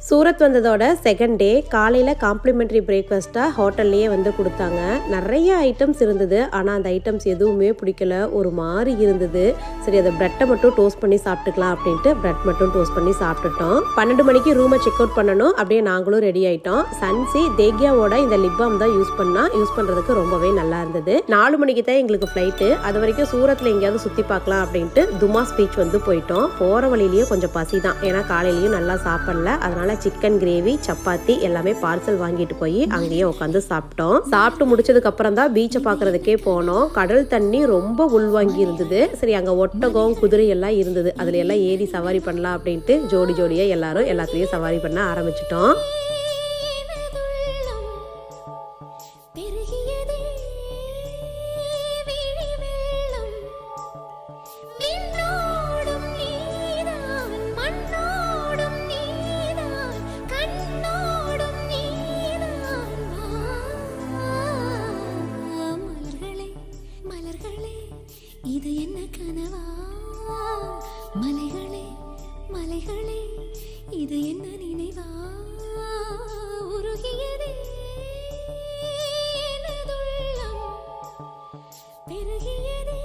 Surat வந்ததோட second day காலையில் complimentary பிரேக்ஃபாஸ்ட்டாக ஹோட்டல்லையே வந்து கொடுத்தாங்க. நிறைய ஐட்டம்ஸ் இருந்தது. ஆனால் அந்த ஐட்டம்ஸ் எதுவுமே பிடிக்கல, ஒரு மாதிரி இருந்தது. சரி, அதை ப்ரெட்டை மட்டும் டோஸ்ட் பண்ணி சாப்பிட்டுக்கலாம் அப்படின்ட்டு ப்ரெட் மட்டும் டோஸ்ட் பண்ணி சாப்பிட்டுட்டோம். 12 மணிக்கு ரூமை செக் அவுட் பண்ணணும். அப்படியே நாங்களும் ரெடி ஆகிட்டோம். சன்சி தேக்யாவோட இந்த லிப் பாம் தான் யூஸ் பண்ணுறதுக்கு ரொம்பவே நல்லா இருந்தது. 4 மணிக்கு தான் எங்களுக்கு ஃப்ளைட்டு. அது வரைக்கும் சூரத்தில் எங்கேயாவது சுற்றி பார்க்கலாம் அப்படின்ட்டு துமாஸ் பீச் வந்து போயிட்டோம். போகிற வழியிலேயே கொஞ்சம் பசி தான், ஏன்னா காலையிலையும் நல்லா சாப்பிடல. அதனால சிக்கன் கிரேவி, சப்பாத்தி எல்லாமே பார்சல் வாங்கிட்டு போய் அங்கேயே உட்காந்து சாப்பிட்டோம். சாப்பிட்டு முடிச்சதுக்கு அப்புறம் தான் பீச்சை பார்க்கறதுக்கே போனோம். கடல் தண்ணி ரொம்ப உள்வாங்கி இருந்தது. சரி, அங்கே ஒட்டகம், குதிரை எல்லாம் இருந்தது. அதுல எல்லாம் ஏறி சவாரி பண்ணலாம் அப்படின்ட்டு ஜோடி ஜோடியா எல்லாத்துலயும் சவாரி பண்ண ஆரம்பிச்சிட்டோம். இது என்ன கனவா? மலைகளே மலைகளே, இது என்ன நினைவா? உருகியதே எனதுள்ளம், பெருகியதே